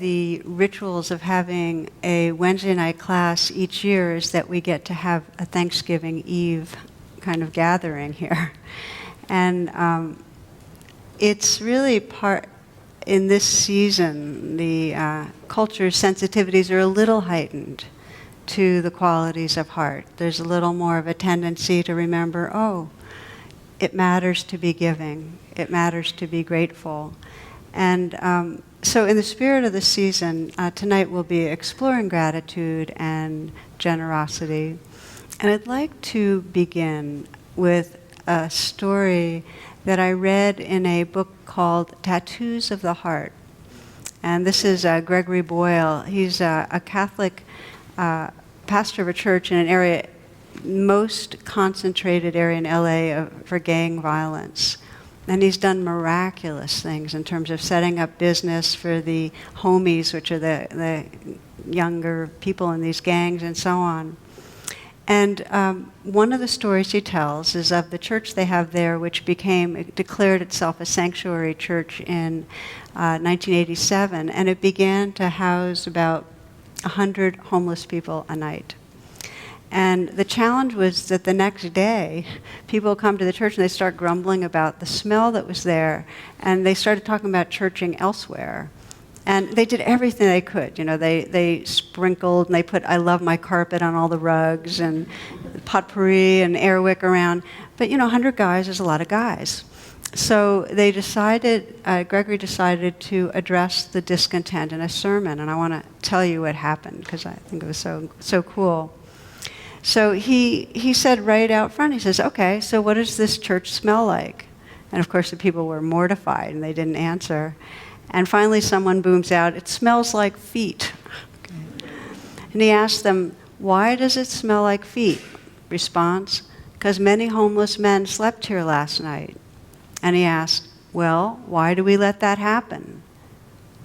the rituals of having a Wednesday night class each year is that we get to have a Thanksgiving Eve kind of gathering here. And it's really part, in this season, the culture sensitivities are a little heightened to the qualities of heart. There's a little more of a tendency to remember, oh, it matters to be giving. It matters to be grateful. And so in the spirit of the season, tonight we'll be exploring gratitude and generosity. And I'd like to begin with a story that I read in a book called Tattoos of the Heart. And this is Gregory Boyle. He's a Catholic pastor of a church in an area, most concentrated area in LA for gang violence. And he's done miraculous things in terms of setting up business for the homies, which are the younger people in these gangs and so on. And one of the stories he tells is of the church they have there, which declared itself a sanctuary church in 1987, and it began to house about 100 homeless people a night. And the challenge was that the next day, people come to the church and they start grumbling about the smell that was there, and they started talking about churching elsewhere. And they did everything they could. You know, they sprinkled and they put "I love my carpet" on all the rugs and potpourri and airwick around. But 100 guys is a lot of guys. So they decided, Gregory decided to address the discontent in a sermon. And I want to tell you what happened because I think it was so cool. So he said right out front, he says, "Okay, so what does this church smell like?" And of course the people were mortified and they didn't answer. And finally someone booms out, "It smells like feet." Okay. And he asked them, "Why does it smell like feet?" Response, "Because many homeless men slept here last night." And he asked, "Well, why do we let that happen?"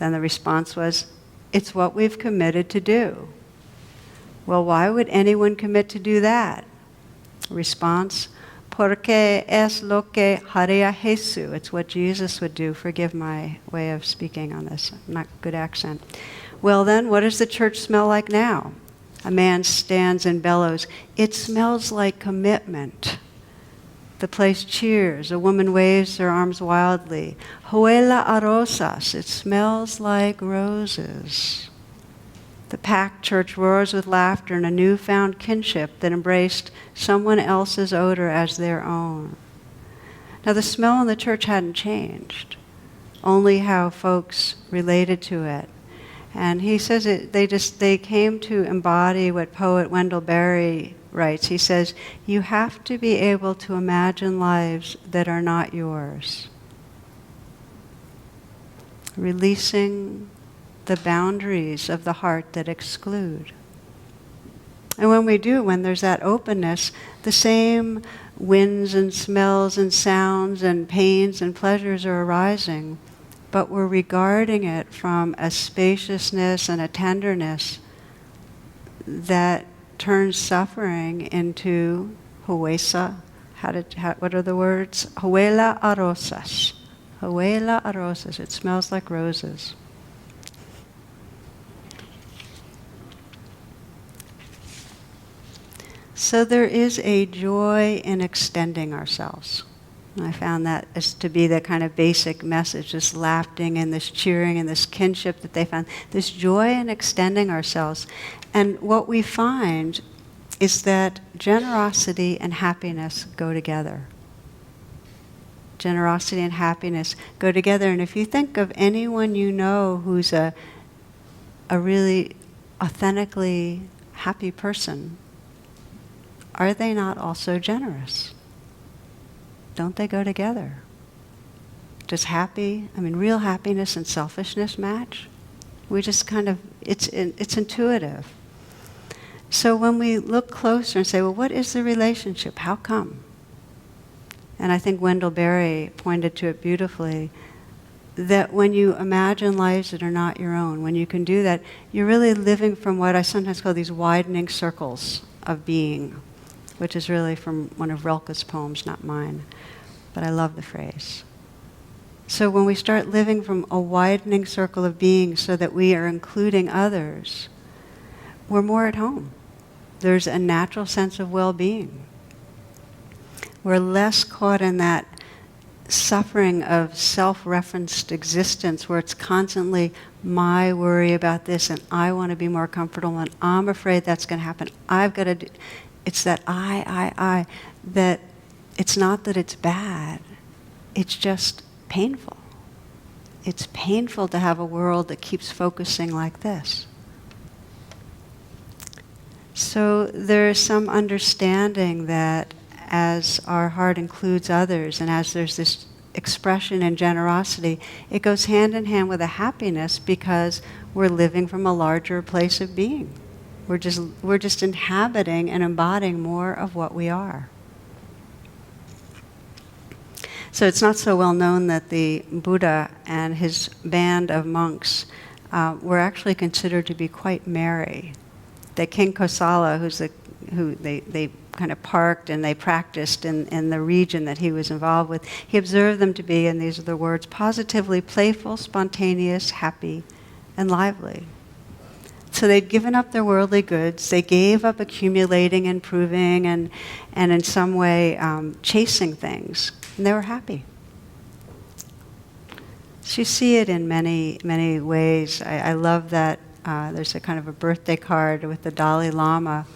Then the response was, "It's what we've committed to do." "Well, why would anyone commit to do that?" Response, "Porque es lo que haría Jesús." It's what Jesus would do. Forgive my way of speaking on this. Not good accent. "Well then, what does the church smell like now?" A man stands and bellows, "It smells like commitment." The place cheers. A woman waves her arms wildly. "Huela a rosas." It smells like roses. The packed church roars with laughter and a newfound kinship that embraced someone else's odor as their own. Now the smell in the church hadn't changed, only how folks related to it. And he says they came to embody what poet Wendell Berry writes. He says, "You have to be able to imagine lives that are not yours." Releasing the boundaries of the heart that exclude. And when we do, when there's that openness, the same winds and smells and sounds and pains and pleasures are arising, but we're regarding it from a spaciousness and a tenderness that turns suffering into huesa. What are the words? Huela a rosas. Huela a rosas. It smells like roses. So there is a joy in extending ourselves. And I found that as to be the kind of basic message, this laughing and this cheering and this kinship that they found, this joy in extending ourselves. And what we find is that generosity and happiness go together. Generosity and happiness go together. And if you think of anyone you know who's a really authentically happy person, are they not also generous? Don't they go together? Does real happiness and selfishness match? We just kind of, it's intuitive. So when we look closer and say, well, what is the relationship? How come? And I think Wendell Berry pointed to it beautifully, that when you imagine lives that are not your own, when you can do that, you're really living from what I sometimes call these widening circles of being, which is really from one of Rilke's poems, not mine. But I love the phrase. So when we start living from a widening circle of being so that we are including others, we're more at home. There's a natural sense of well-being. We're less caught in that suffering of self-referenced existence where it's constantly my worry about this and I want to be more comfortable and I'm afraid that's going to happen. I've got to do. It's that I, that it's not that it's bad. It's just painful. It's painful to have a world that keeps focusing like this. So there's some understanding that as our heart includes others and as there's this expression and generosity, it goes hand in hand with a happiness because we're living from a larger place of being. We're just inhabiting and embodying more of what we are. So it's not so well known that the Buddha and his band of monks were actually considered to be quite merry. That King Kosala, who they kind of parked and they practiced in the region that he was involved with, he observed them to be, and these are the words, positively playful, spontaneous, happy, and lively. So they'd given up their worldly goods, they gave up accumulating and proving and in some way chasing things, and they were happy. So you see it in many, many ways. I love that there's a kind of a birthday card with the Dalai Lama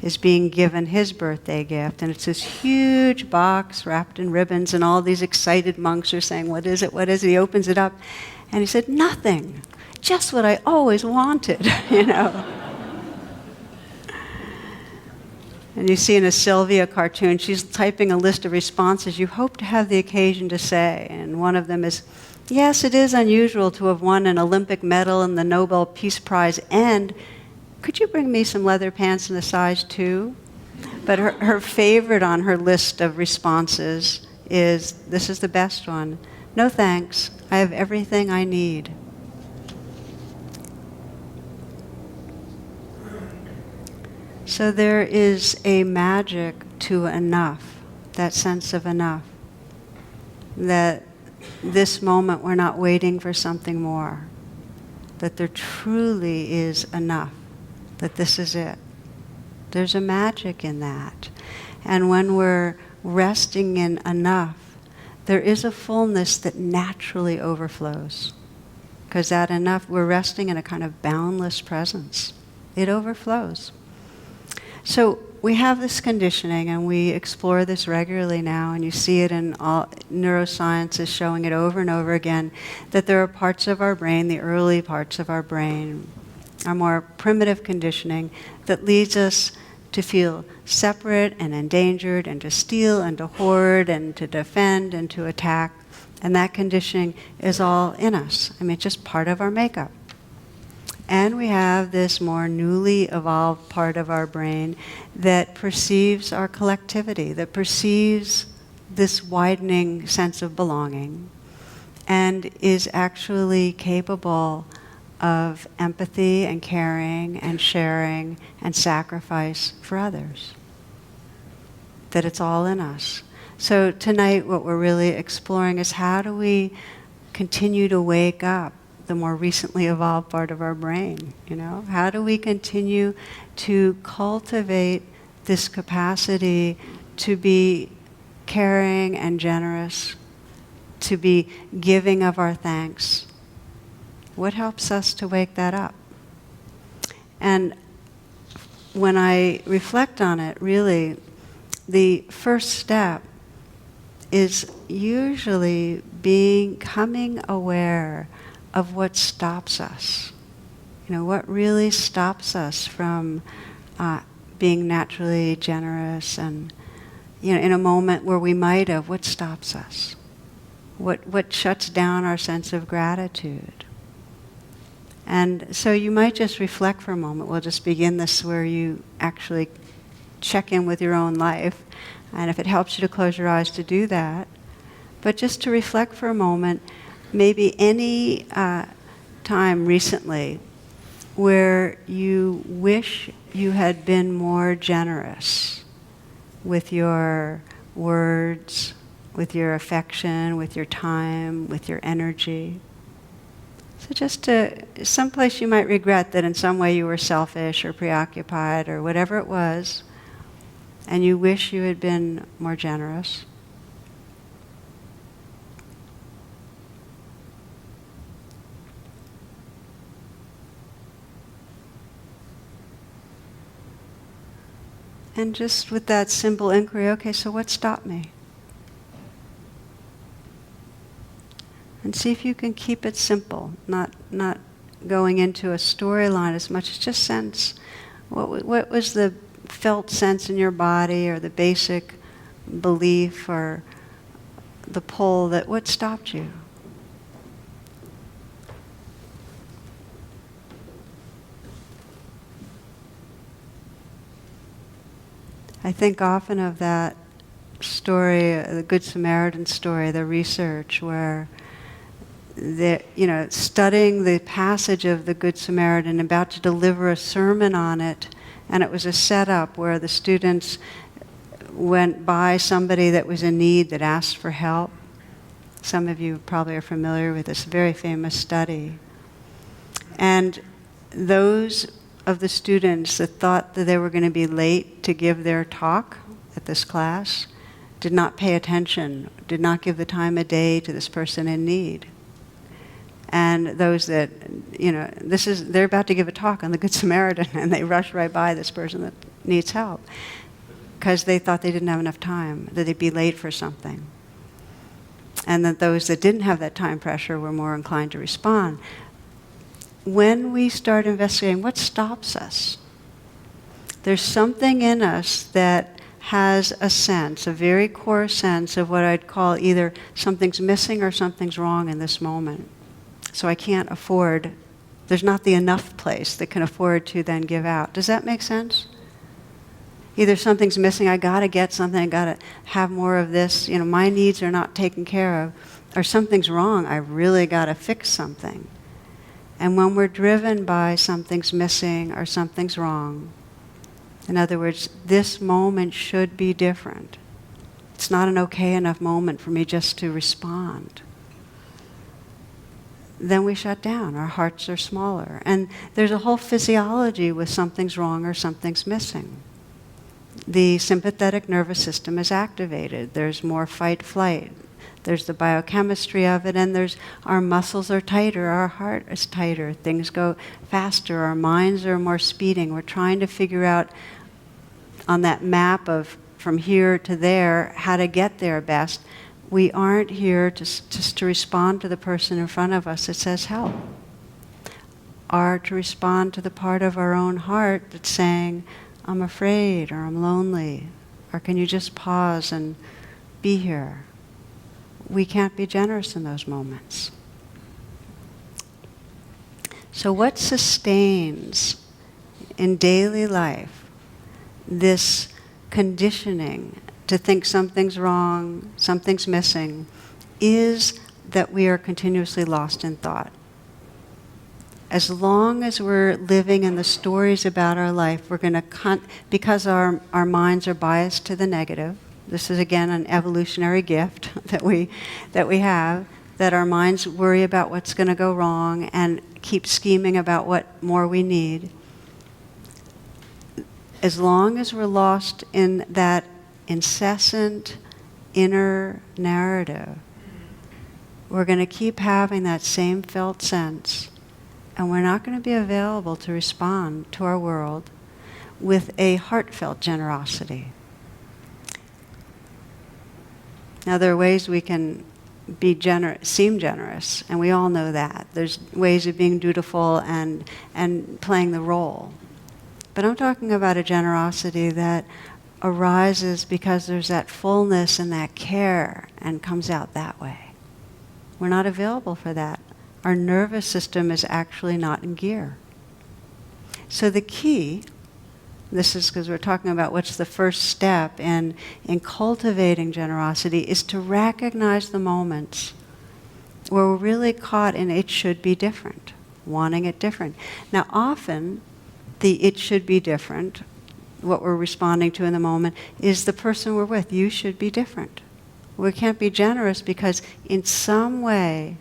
is being given his birthday gift, and it's this huge box wrapped in ribbons, and all these excited monks are saying, what is it, what is it? He opens it up, and he said, nothing, just what I always wanted, you know. And you see in a Sylvia cartoon, she's typing a list of responses you hope to have the occasion to say, and one of them is, yes, it is unusual to have won an Olympic medal and the Nobel Peace Prize, and could you bring me some leather pants in a size 2? But her favorite on her list of responses is, this is the best one, no thanks, I have everything I need. So there is a magic to enough, that sense of enough, that this moment we're not waiting for something more, that there truly is enough, that this is it. There's a magic in that. And when we're resting in enough, there is a fullness that naturally overflows. Because that enough, we're resting in a kind of boundless presence. It overflows. So we have this conditioning, and we explore this regularly now, and you see it in all neuroscience is showing it over and over again, that there are parts of our brain, the early parts of our brain, our more primitive conditioning that leads us to feel separate and endangered and to steal and to hoard and to defend and to attack. And that conditioning is all in us. I mean, it's just part of our makeup. And we have this more newly evolved part of our brain that perceives our collectivity, that perceives this widening sense of belonging and is actually capable of empathy and caring and sharing and sacrifice for others. That it's all in us. So tonight what we're really exploring is how do we continue to wake up the more recently evolved part of our brain, you know? How do we continue to cultivate this capacity to be caring and generous, to be giving of our thanks? What helps us to wake that up? And when I reflect on it, really, the first step is usually becoming aware of what stops us. You know, what really stops us from being naturally generous and, you know, in a moment where we might have, what stops us? What shuts down our sense of gratitude? And so you might just reflect for a moment. We'll just begin this where you actually check in with your own life. And if it helps you to close your eyes to do that, but just to reflect for a moment, maybe any time recently where you wish you had been more generous with your words, with your affection, with your time, with your energy. So just someplace you might regret that in some way you were selfish or preoccupied or whatever it was, and you wish you had been more generous. And just with that simple inquiry, okay, so what stopped me? And see if you can keep it simple, not going into a storyline as much as just sense. What was the felt sense in your body, or the basic belief, or the pull what stopped you? I think often of that story, the Good Samaritan story, the research where studying the passage of the Good Samaritan, about to deliver a sermon on it, and it was a setup where the students went by somebody that was in need, that asked for help. Some of you probably are familiar with this very famous study. And those of the students that thought that they were going to be late to give their talk at this class did not pay attention, did not give the time of day to this person in need. And those that, they're about to give a talk on the Good Samaritan, and they rush right by this person that needs help because they thought they didn't have enough time, that they'd be late for something. And that those that didn't have that time pressure were more inclined to respond. When we start investigating what stops us, there's something in us that has a sense, a very core sense of what I'd call either something's missing or something's wrong in this moment. So I can't afford, there's not the enough place that can afford to then give out. Does that make sense? Either something's missing, I gotta get something, I gotta have more of this, my needs are not taken care of, or something's wrong, I really gotta fix something. And when we're driven by something's missing or something's wrong, in other words, this moment should be different. It's not an okay enough moment for me just to respond. Then we shut down. Our hearts are smaller. And there's a whole physiology with something's wrong or something's missing. The sympathetic nervous system is activated. There's more fight-flight. There's the biochemistry of it, and our muscles are tighter, our heart is tighter, things go faster, our minds are more speeding. We're trying to figure out on that map of from here to there how to get there best. We aren't here just to respond to the person in front of us that says help, or to respond to the part of our own heart that's saying, I'm afraid, or I'm lonely, or can you just pause and be here? We can't be generous in those moments. So what sustains in daily life this conditioning to think something's wrong, something's missing, is that we are continuously lost in thought. As long as we're living in the stories about our life, we're going to, because our minds are biased to the negative. This is again an evolutionary gift that we have, that our minds worry about what's going to go wrong and keep scheming about what more we need. As long as we're lost in that incessant inner narrative, we're going to keep having that same felt sense, and we're not going to be available to respond to our world with a heartfelt generosity. Now, there are ways we can seem generous, and we all know that. There's ways of being dutiful and playing the role. But I'm talking about a generosity that arises because there's that fullness and that care and comes out that way. We're not available for that. Our nervous system is actually not in gear. So the key, this is because we're talking about what's the first step in cultivating generosity, is to recognize the moments where we're really caught in it should be different, wanting it different. Now often, the it should be different, what we're responding to in the moment, is the person we're with. You should be different. We can't be generous because in some way,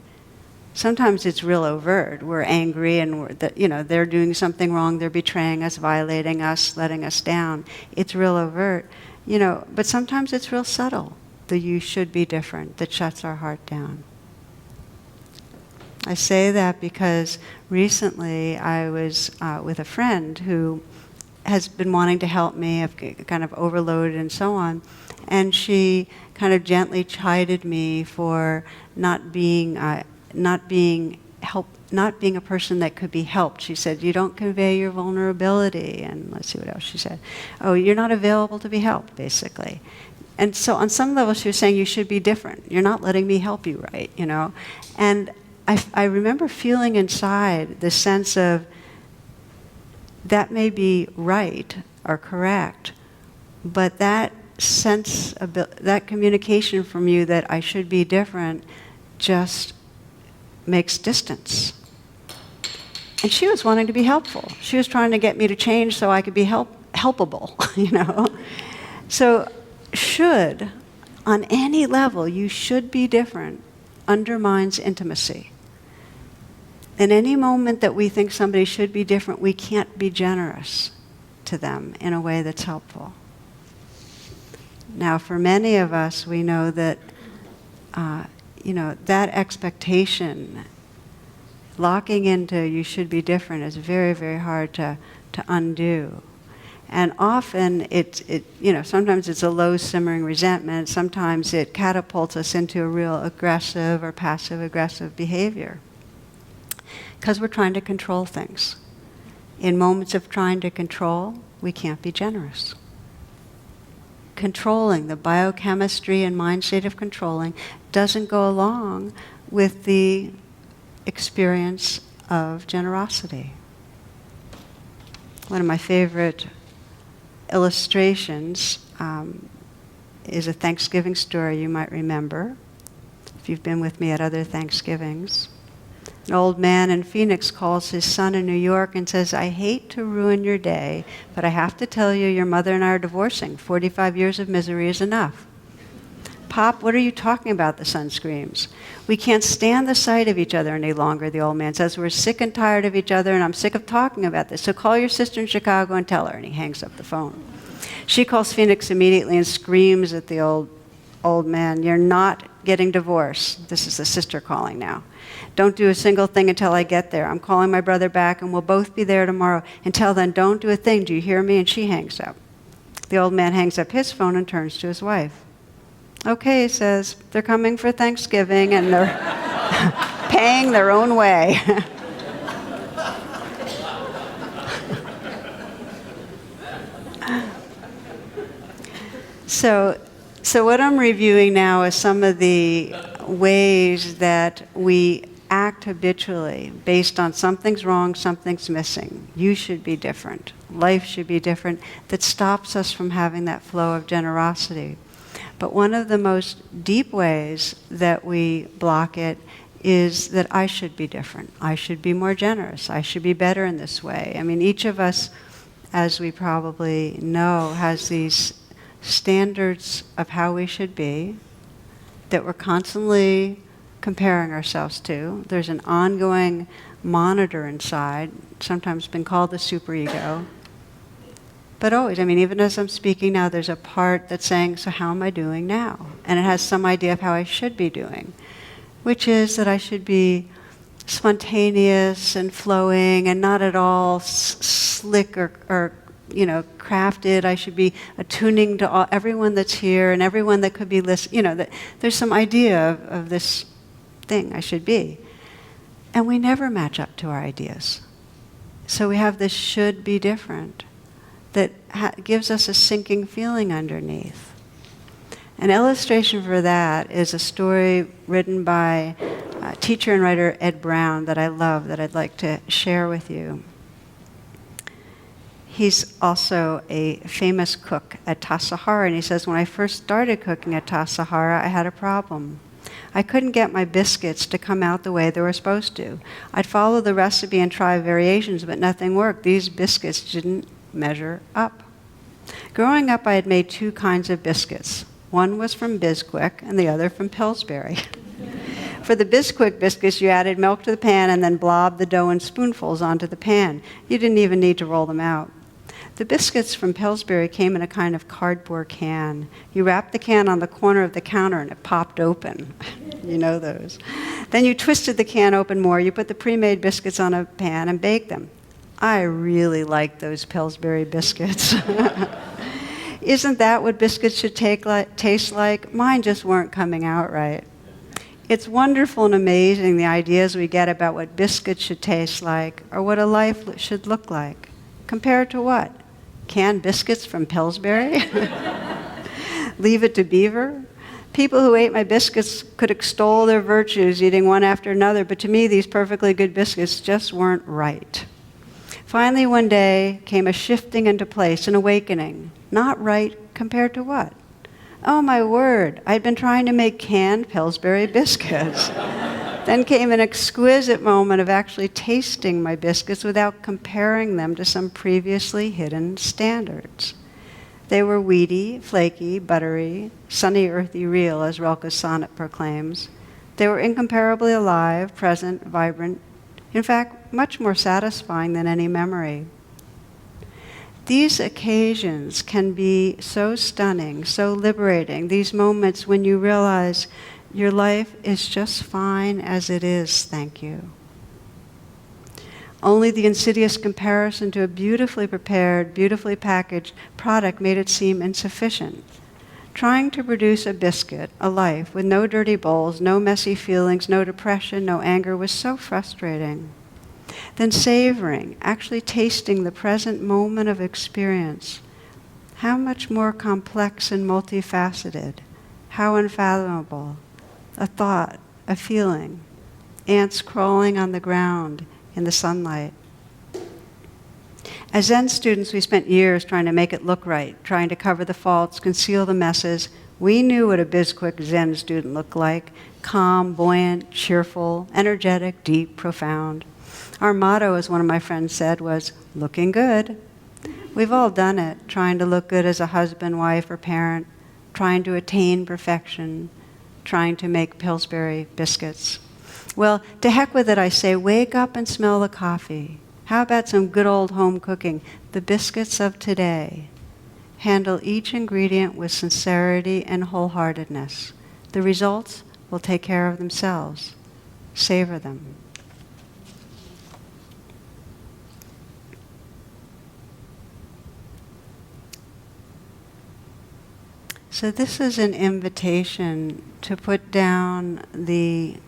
sometimes it's real overt. We're angry and they're doing something wrong, they're betraying us, violating us, letting us down. It's real overt. But sometimes it's real subtle. The you should be different that shuts our heart down. I say that because recently I was with a friend who has been wanting to help me, I've kind of overloaded and so on, and she kind of gently chided me for not being a person that could be helped. She said, you don't convey your vulnerability, and let's see what else she said. Oh, you're not available to be helped, basically. And so on some level she was saying, you should be different. You're not letting me help you right, And I remember feeling inside the sense of, that may be right or correct, but that sense of that communication from you that I should be different just makes distance. And she was wanting to be helpful. She was trying to get me to change so I could be helpable, So should, on any level, you should be different, undermines intimacy. In any moment that we think somebody should be different, we can't be generous to them in a way that's helpful. Now, for many of us, we know that, that expectation, locking into you should be different, is very, very hard to undo. And often sometimes it's a low simmering resentment, sometimes it catapults us into a real aggressive or passive aggressive behavior. Because we're trying to control things. In moments of trying to control, we can't be generous. Controlling, the biochemistry and mind state of controlling, doesn't go along with the experience of generosity. One of my favorite illustrations is a Thanksgiving story you might remember, if you've been with me at other Thanksgivings. An old man in Phoenix calls his son in New York and says, I hate to ruin your day, but I have to tell you your mother and I are divorcing. 45 years of misery is enough. Pop, what are you talking about? The son screams. We can't stand the sight of each other any longer, the old man says. We're sick and tired of each other, and I'm sick of talking about this. So call your sister in Chicago and tell her. And he hangs up the phone. She calls Phoenix immediately and screams at the old man, you're not getting divorced. This is the sister calling now. Don't do a single thing until I get there. I'm calling my brother back, and we'll both be there tomorrow. Until then, don't do a thing. Do you hear me? And she hangs up. The old man hangs up his phone and turns to his wife. Okay, he says, they're coming for Thanksgiving, and they're paying their own way. So what I'm reviewing now is some of the ways that we act habitually based on something's wrong, something's missing. You should be different. Life should be different. That stops us from having that flow of generosity. But one of the most deep ways that we block it is that I should be different. I should be more generous. I should be better in this way. I mean, each of us, as we probably know, has these standards of how we should be that we're constantly comparing ourselves to. There's an ongoing monitor inside, sometimes been called the superego. But always, I mean, even as I'm speaking now, there's a part that's saying, so how am I doing now? And it has some idea of how I should be doing, which is that I should be spontaneous and flowing and not at all slick or crafted. I should be attuning to everyone that's here and everyone that could be listening. That there's some idea of this thing I should be. And we never match up to our ideas. So we have this should be different that gives us a sinking feeling underneath. An illustration for that is a story written by teacher and writer Ed Brown that I love, that I'd like to share with you. He's also a famous cook at Tassajara, and he says, when I first started cooking at Tassajara, I had a problem. I couldn't get my biscuits to come out the way they were supposed to. I'd follow the recipe and try variations, but nothing worked. These biscuits didn't measure up. Growing up, I had made two kinds of biscuits. One was from Bisquick and the other from Pillsbury. For the Bisquick biscuits, you added milk to the pan and then blobbed the dough in spoonfuls onto the pan. You didn't even need to roll them out. The biscuits from Pillsbury came in a kind of cardboard can. You wrapped the can on the corner of the counter and it popped open. You know those. Then you twisted the can open more. You put the pre-made biscuits on a pan and baked them. I really like those Pillsbury biscuits. Isn't that what biscuits should taste like? Mine just weren't coming out right. It's wonderful and amazing the ideas we get about what biscuits should taste like or what a life should look like. Compared to what? Canned biscuits from Pillsbury? Leave it to Beaver? People who ate my biscuits could extol their virtues, eating one after another, but to me these perfectly good biscuits just weren't right. Finally, one day came a shifting into place, an awakening. Not right compared to what? Oh my word, I'd been trying to make canned Pillsbury biscuits. Then came an exquisite moment of actually tasting my biscuits without comparing them to some previously hidden standards. They were weedy, flaky, buttery, sunny, earthy, real, as Rilke's sonnet proclaims. They were incomparably alive, present, vibrant, in fact, much more satisfying than any memory. These occasions can be so stunning, so liberating, these moments when you realize your life is just fine as it is, thank you. Only the insidious comparison to a beautifully prepared, beautifully packaged product made it seem insufficient. Trying to produce a biscuit, a life, with no dirty bowls, no messy feelings, no depression, no anger, was so frustrating. Then savoring, actually tasting the present moment of experience. How much more complex and multifaceted, how unfathomable. A thought, a feeling, ants crawling on the ground in the sunlight. As Zen students, we spent years trying to make it look right, trying to cover the faults, conceal the messes. We knew what a Bisquick Zen student looked like: calm, buoyant, cheerful, energetic, deep, profound. Our motto, as one of my friends said, was, looking good. We've all done it, trying to look good as a husband, wife, or parent, trying to attain perfection, trying to make Pillsbury biscuits. Well, to heck with it, I say, wake up and smell the coffee. How about some good old home cooking? The biscuits of today. Handle each ingredient with sincerity and wholeheartedness. The results will take care of themselves. Savor them. So this is an invitation to put down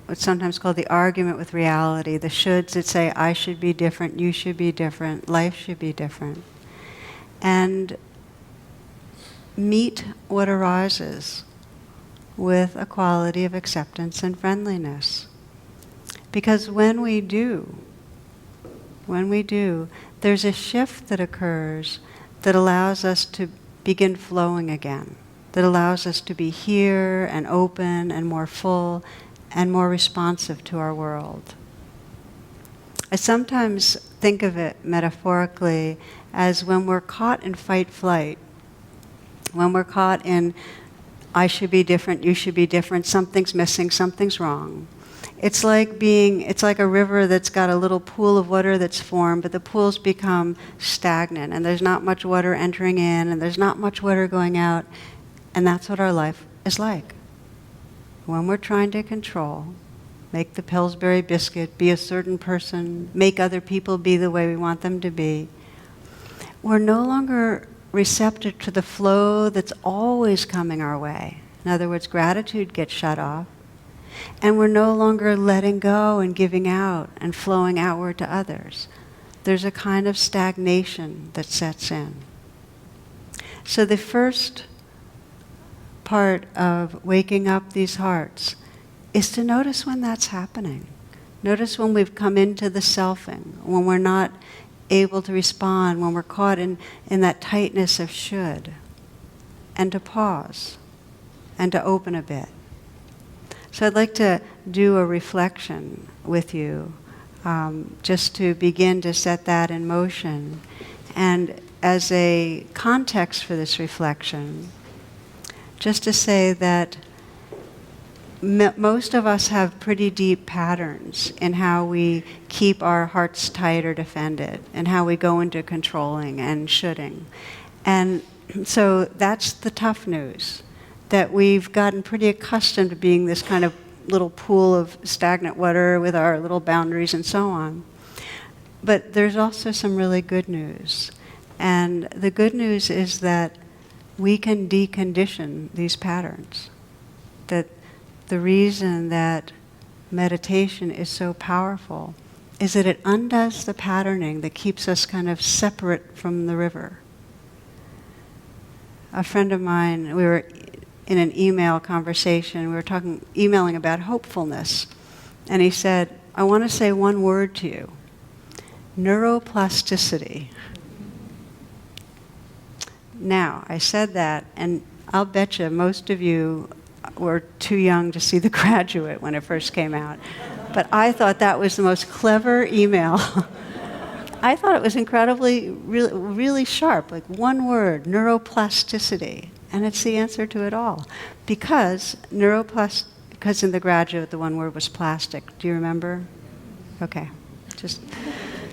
what's sometimes called the argument with reality, the shoulds that say, I should be different, you should be different, life should be different. And meet what arises with a quality of acceptance and friendliness. Because when we do, there's a shift that occurs that allows us to begin flowing again, that allows us to be here and open and more full and more responsive to our world. I sometimes think of it metaphorically as when we're caught in fight-flight, when we're caught in I should be different, you should be different, something's missing, something's wrong. It's like a river that's got a little pool of water that's formed, but the pool's become stagnant and there's not much water entering in and there's not much water going out. And that's what our life is like. When we're trying to control, make the Pillsbury biscuit, be a certain person, make other people be the way we want them to be, we're no longer receptive to the flow that's always coming our way. In other words, gratitude gets shut off. And we're no longer letting go and giving out and flowing outward to others. There's a kind of stagnation that sets in. So the first part of waking up these hearts is to notice when that's happening. Notice when we've come into the selfing, when we're not able to respond, when we're caught in that tightness of should, and to pause and to open a bit. So I'd like to do a reflection with you, just to begin to set that in motion. And as a context for this reflection, just to say that most of us have pretty deep patterns in how we keep our hearts tight or defended, and how we go into controlling and shoulding. And so that's the tough news, that we've gotten pretty accustomed to being this kind of little pool of stagnant water with our little boundaries and so on. But there's also some really good news. And the good news is that we can decondition these patterns. That the reason that meditation is so powerful is that it undoes the patterning that keeps us kind of separate from the river. A friend of mine, we were in an email conversation, we were emailing about hopefulness, and he said, I want to say one word to you: neuroplasticity. Now, I said that, and I'll bet you most of you were too young to see The Graduate when it first came out. But I thought that was the most clever email. I thought it was incredibly, really sharp, like one word, neuroplasticity. And it's the answer to it all. Because in The Graduate, the one word was plastic. Do you remember? Okay.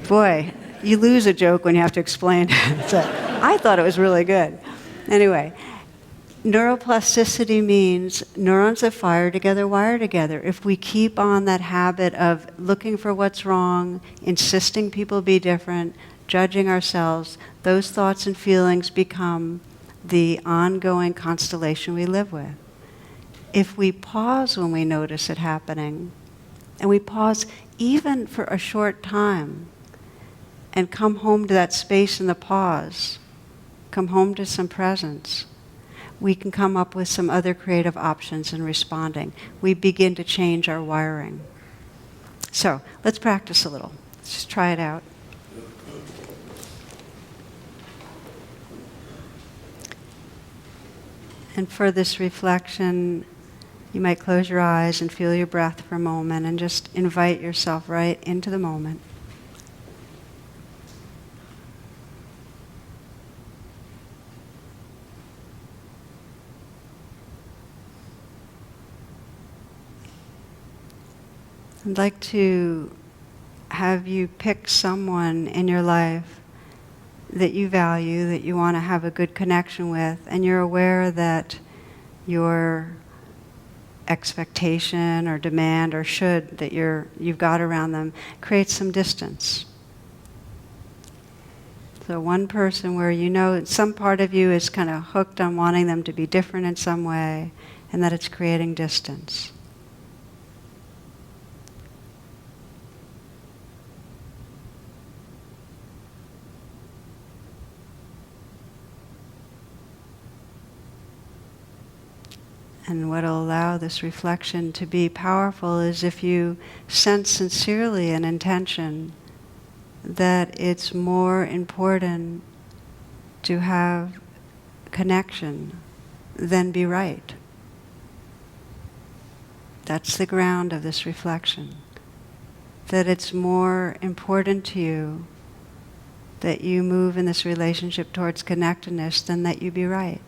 Boy, you lose a joke when you have to explain it. So I thought it was really good. Anyway, neuroplasticity means neurons that fire together wire together. If we keep on that habit of looking for what's wrong, insisting people be different, judging ourselves, those thoughts and feelings become the ongoing constellation we live with. If we pause when we notice it happening, and we pause even for a short time, and come home to that space in the pause, come home to some presence, we can come up with some other creative options in responding. We begin to change our wiring. So let's practice a little. Let's just try it out. And for this reflection, you might close your eyes and feel your breath for a moment and just invite yourself right into the moment. I'd like to have you pick someone in your life that you value, that you want to have a good connection with, and you're aware that your expectation or demand or should that you've got around them creates some distance. So one person where you know some part of you is kind of hooked on wanting them to be different in some way, and that it's creating distance. And what will allow this reflection to be powerful is if you sense sincerely an intention that it's more important to have connection than be right. That's the ground of this reflection. That it's more important to you that you move in this relationship towards connectedness than that you be right.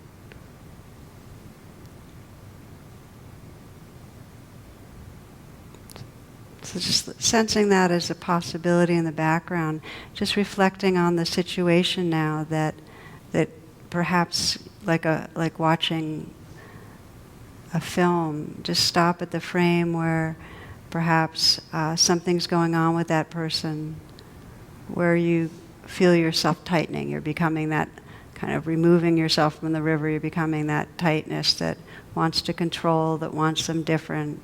So just sensing that as a possibility in the background, just reflecting on the situation now that perhaps like watching a film, just stop at the frame where perhaps something's going on with that person, where you feel yourself tightening. You're becoming that kind of removing yourself from the river. You're becoming that tightness that wants to control, that wants them different.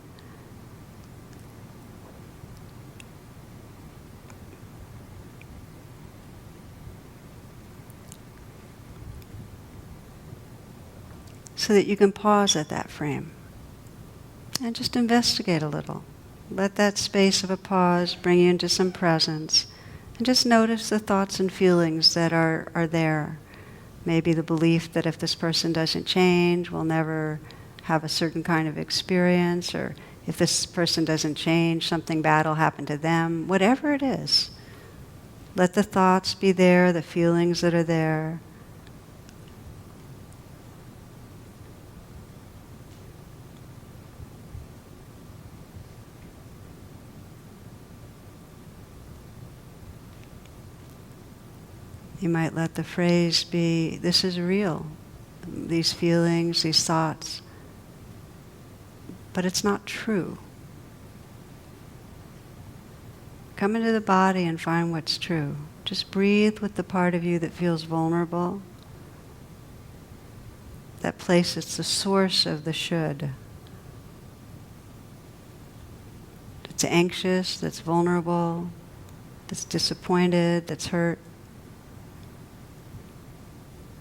So that you can pause at that frame and just investigate a little. Let that space of a pause bring you into some presence, and just notice the thoughts and feelings that are there. Maybe the belief that if this person doesn't change, we'll never have a certain kind of experience, or if this person doesn't change, something bad will happen to them. Whatever it is, let the thoughts be there, the feelings that are there. You might let the phrase be, this is real, these feelings, these thoughts, but it's not true. Come into the body and find what's true. Just breathe with the part of you that feels vulnerable. That place that's the source of the should. That's anxious, that's vulnerable, that's disappointed, that's hurt.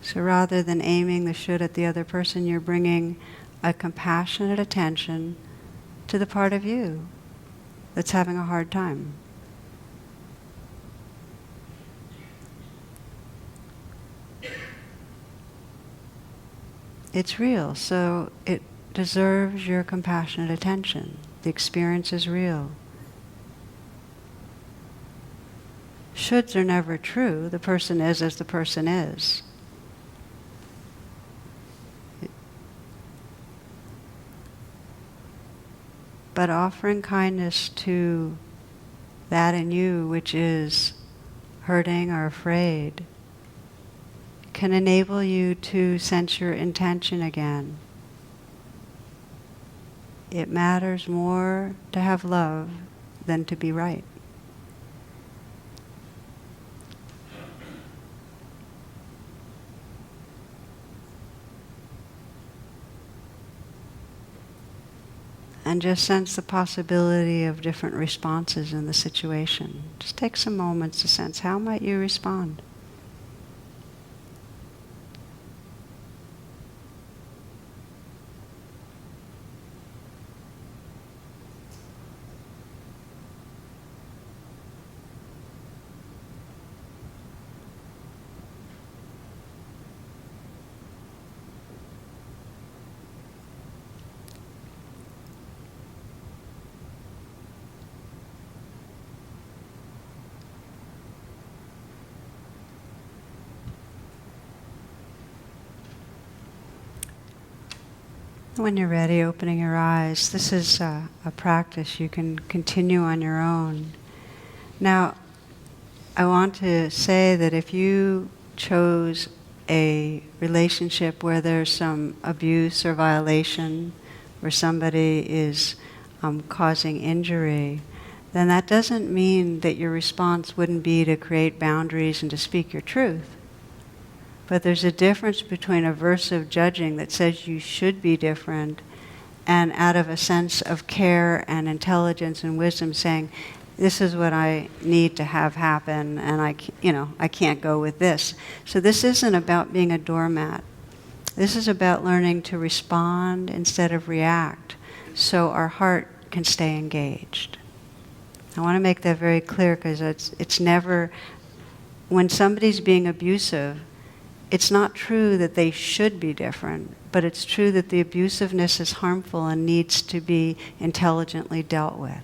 So rather than aiming the should at the other person, you're bringing a compassionate attention to the part of you that's having a hard time. It's real, so it deserves your compassionate attention. The experience is real. Shoulds are never true. The person is as the person is. But offering kindness to that in you which is hurting or afraid can enable you to sense your intention again. It matters more to have love than to be right. And just sense the possibility of different responses in the situation. Just take some moments to sense, how might you respond? When you're ready, opening your eyes. This is a practice you can continue on your own. Now, I want to say that if you chose a relationship where there's some abuse or violation, where somebody is causing injury, then that doesn't mean that your response wouldn't be to create boundaries and to speak your truth. But there's a difference between aversive judging that says you should be different and out of a sense of care and intelligence and wisdom saying, this is what I need to have happen and I can't go with this. So this isn't about being a doormat. This is about learning to respond instead of react so our heart can stay engaged. I want to make that very clear because it's never, when somebody's being abusive, it's not true that they should be different, but it's true that the abusiveness is harmful and needs to be intelligently dealt with.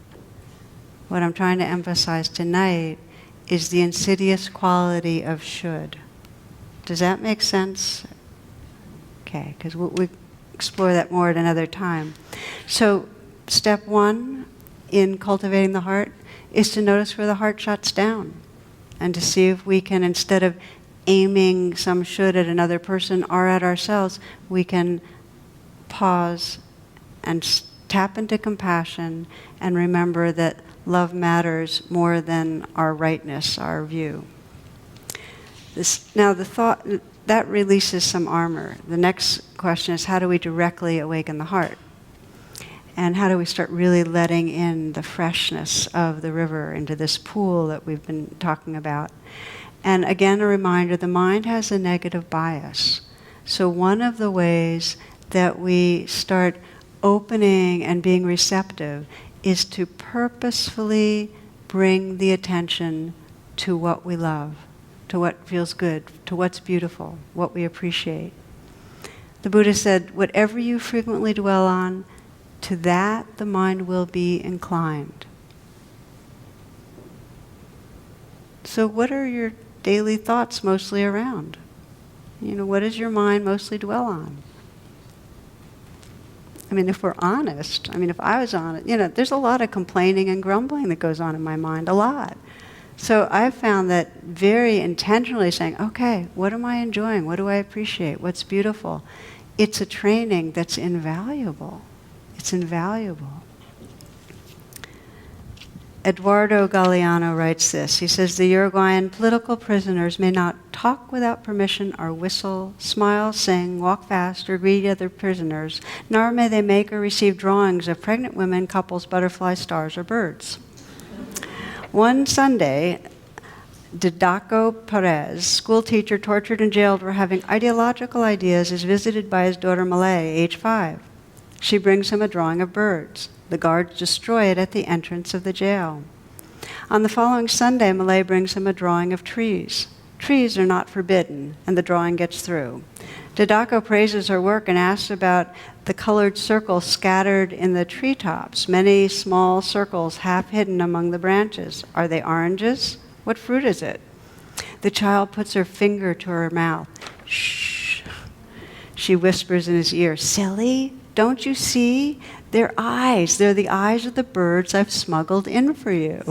What I'm trying to emphasize tonight is the insidious quality of should. Does that make sense? Okay, because we'll explore that more at another time. So, step one in cultivating the heart is to notice where the heart shuts down and to see if we can, instead of aiming some should at another person or at ourselves, we can pause and tap into compassion and remember that love matters more than our rightness, our view. Now the thought, that releases some armor. The next question is, how do we directly awaken the heart? And how do we start really letting in the freshness of the river into this pool that we've been talking about? And again, a reminder, the mind has a negative bias. So one of the ways that we start opening and being receptive is to purposefully bring the attention to what we love, to what feels good, to what's beautiful, what we appreciate. The Buddha said, whatever you frequently dwell on, to that the mind will be inclined. So what are your daily thoughts mostly around? What does your mind mostly dwell on? If we're honest, if I was honest, there's a lot of complaining and grumbling that goes on in my mind, a lot. So I've found that very intentionally saying, okay, what am I enjoying? What do I appreciate? What's beautiful? It's a training that's invaluable. It's invaluable. Eduardo Galeano writes this. He says, the Uruguayan political prisoners may not talk without permission or whistle, smile, sing, walk fast, or greet other prisoners, nor may they make or receive drawings of pregnant women, couples, butterflies, stars, or birds. One Sunday, Didaco Perez, school teacher tortured and jailed for having ideological ideas, is visited by his daughter Malay, age 5. She brings him a drawing of birds. The guards destroy it at the entrance of the jail. On the following Sunday, Malay brings him a drawing of trees. Trees are not forbidden, and the drawing gets through. Didaco praises her work and asks about the colored circles scattered in the treetops, many small circles half hidden among the branches. Are they oranges? What fruit is it? The child puts her finger to her mouth. Shh. She whispers in his ear, silly, don't you see? They're eyes. They're the eyes of the birds I've smuggled in for you.